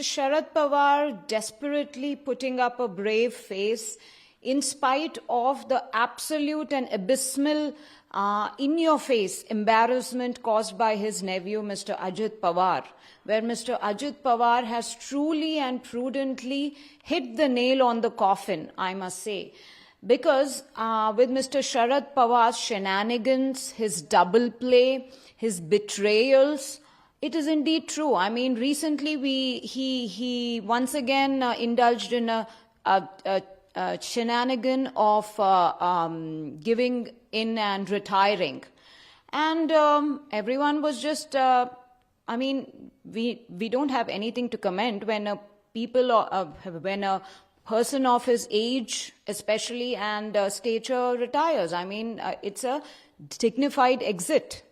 Mr. Sharad Pawar desperately putting up a brave face in spite of the absolute and abysmal in-your-face embarrassment caused by his nephew, Mr. Ajit Pawar, where Mr. Ajit Pawar has truly and prudently hit the nail on the coffin, I must say. Because with Mr. Sharad Pawar's shenanigans, his double play, his betrayals, it is indeed true. I mean, recently he once again indulged in a shenanigan of giving in and retiring. And everyone was just, I mean, we don't have anything to comment when when a person of his age, especially, and stature retires. I mean, it's a dignified exit.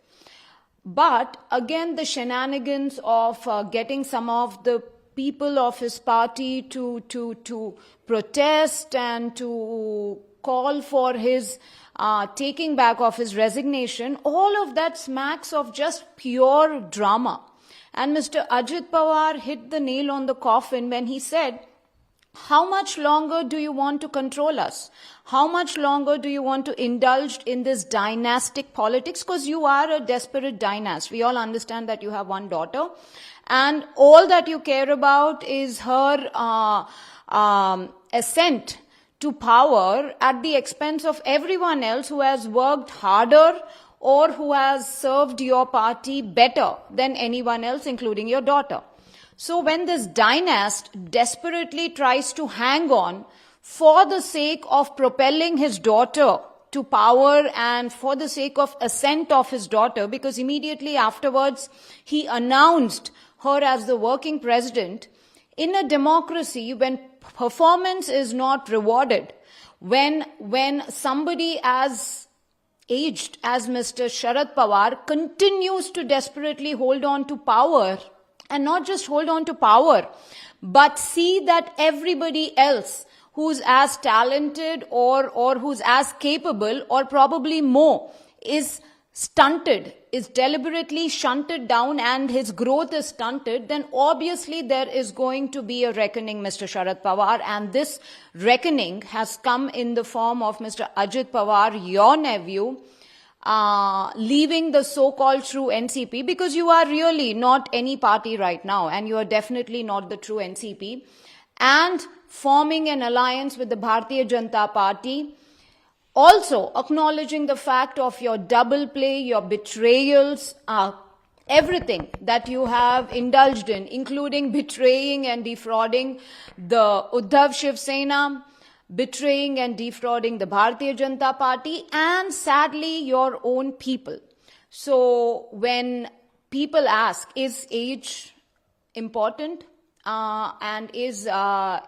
But again, the shenanigans of getting some of the people of his party to protest and to call for his taking back of his resignation, all of that smacks of just pure drama. And Mr. Ajit Pawar hit the nail on the coffin when he said, how much longer do you want to control us? How much longer do you want to indulge in this dynastic politics? Because you are a desperate dynast. We all understand that you have one daughter, and all that you care about is her ascent to power at the expense of everyone else who has worked harder or who has served your party better than anyone else, including your daughter. So when this dynast desperately tries to hang on for the sake of propelling his daughter to power and for the sake of ascent of his daughter, because immediately afterwards he announced her as the working president, in a democracy, when performance is not rewarded, when somebody as aged as Mr. Sharad Pawar continues to desperately hold on to power, and not just hold on to power, but see that everybody else who's as talented or who's as capable or probably more is stunted, is deliberately shunted down, and his growth is stunted, then obviously there is going to be a reckoning, Mr. Sharad Pawar, and this reckoning has come in the form of Mr. Ajit Pawar, your nephew, leaving the so-called true NCP, because you are really not any party right now, and you are definitely not the true NCP, and forming an alliance with the Bharatiya Janata Party, also acknowledging the fact of your double play, your betrayals, everything that you have indulged in, including betraying and defrauding the Uddhav Shiv Sena, betraying and defrauding the Bharatiya Janata Party, and sadly your own people. So when people ask, is age important? And is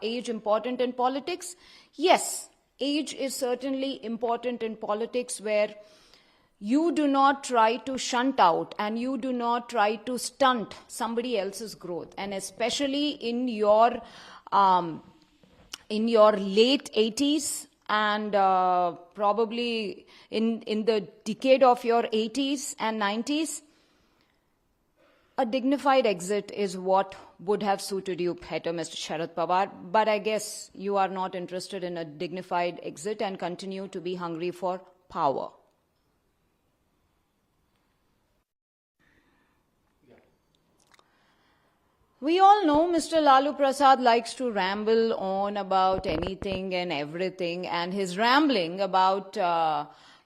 age important in politics? Yes, age is certainly important in politics, where you do not try to shunt out and you do not try to stunt somebody else's growth. And especially in your late 80s and probably in the decade of your 80s and 90s, a dignified exit is what would have suited you better, Mr. Sharad Pawar. But I guess you are not interested in a dignified exit and continue to be hungry for power. We all know Mr. Lalu Prasad likes to ramble on about anything and everything, and his rambling about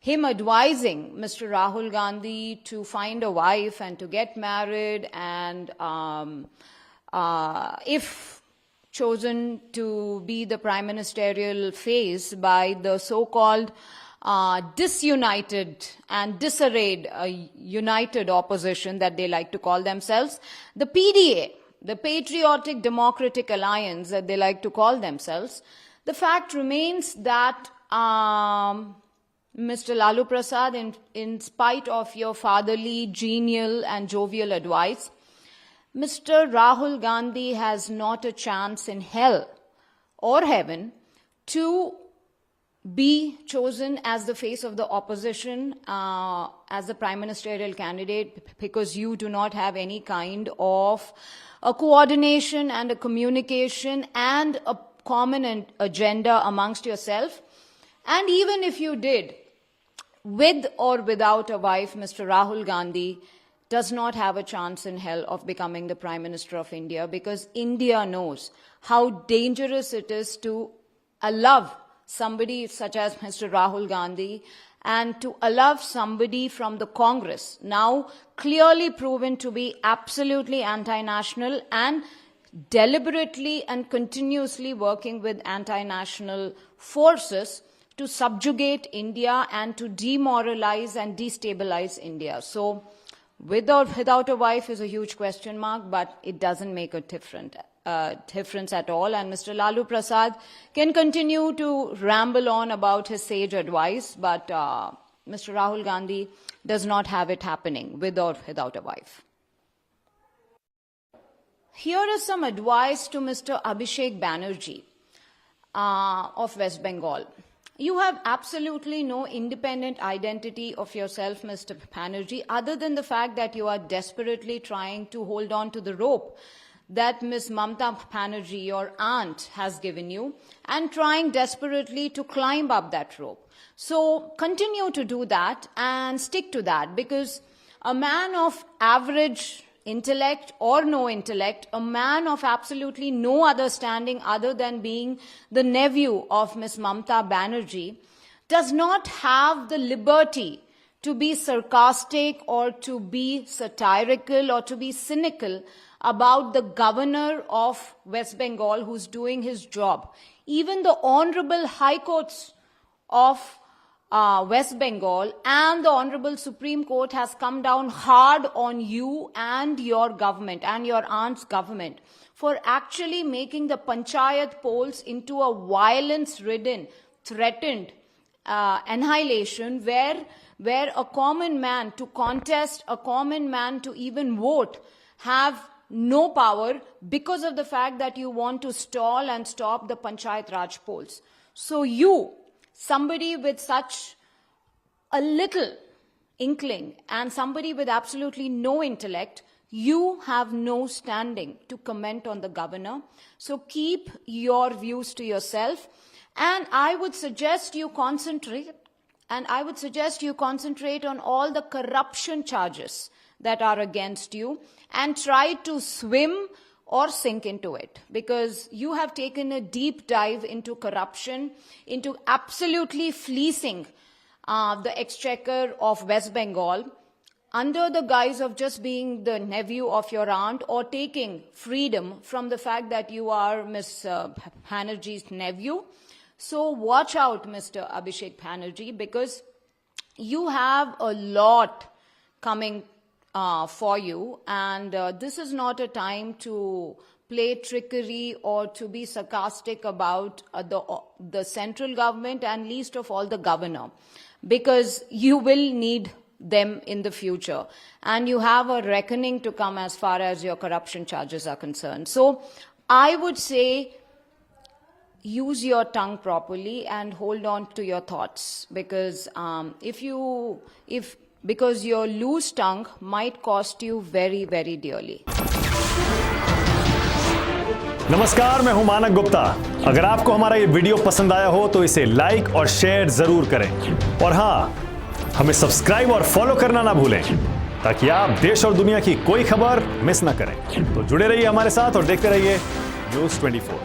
him advising Mr. Rahul Gandhi to find a wife and to get married, and if chosen to be the prime ministerial face by the so-called disunited and disarrayed united opposition that they like to call themselves, the PDA, the Patriotic Democratic Alliance that they like to call themselves, the fact remains that Mr. Lalu Prasad, in spite of your fatherly, genial and jovial advice, Mr. Rahul Gandhi has not a chance in hell or heaven to be chosen as the face of the opposition, as the prime ministerial candidate, because you do not have any kind of a coordination and a communication and a common agenda amongst yourself. And even if you did, with or without a wife, Mr. Rahul Gandhi does not have a chance in hell of becoming the Prime Minister of India, because India knows how dangerous it is to allow somebody such as Mr. Rahul Gandhi and to allow somebody from the Congress, now clearly proven to be absolutely anti-national and deliberately and continuously working with anti-national forces to subjugate India and to demoralize and destabilize India. So with or without a wife is a huge question mark, but it doesn't make a difference at all. And Mr. Lalu Prasad can continue to ramble on about his sage advice, but Mr. Rahul Gandhi does not have it happening with or without a wife. Here is some advice to Mr. Abhishek Banerjee of West Bengal. You have absolutely no independent identity of yourself, Mr. Banerjee, other than the fact that you are desperately trying to hold on to the rope that Ms. Mamata Banerjee, your aunt, has given you, and trying desperately to climb up that rope. So continue to do that and stick to that, because a man of average intellect or no intellect, a man of absolutely no other standing other than being the nephew of Ms. Mamata Banerjee, does not have the liberty to be sarcastic or to be satirical or to be cynical about the governor of West Bengal who's doing his job. Even the Honorable High Courts of West Bengal and the Honorable Supreme Court has come down hard on you and your government and your aunt's government for actually making the panchayat polls into a violence-ridden, threatened annihilation where a common man to contest, a common man to even vote have no power because of the fact that you want to stall and stop the Panchayat Raj polls. So you, somebody with such a little inkling and somebody with absolutely no intellect, you have no standing to comment on the governor. So keep your views to yourself. And I would suggest you concentrate on all the corruption charges that are against you and try to swim or sink into it, because you have taken a deep dive into corruption, into absolutely fleecing the exchequer of West Bengal under the guise of just being the nephew of your aunt or taking freedom from the fact that you are Ms. Banerjee's nephew. So watch out, Mr. Abhishek Banerjee, because you have a lot coming for you, and this is not a time to play trickery or to be sarcastic about the central government and least of all the governor, because you will need them in the future and you have a reckoning to come as far as your corruption charges are concerned. So I would say use your tongue properly and hold on to your thoughts, because because your loose tongue might cost you very, very dearly. नमस्कार, मैं हूं मानक गुप्ता। अगर आपको हमारा ये video पसंद आया हो तो इसे लाइक और शेयर जरूर करें, और हां, हमें सब्सक्राइब और फॉलो करना ना भूलें ताकि आप देश और दुनिया की कोई खबर मिस ना करें। तो जुड़े रहिए हमारे साथ और देखते रहिए न्यूज़ 24।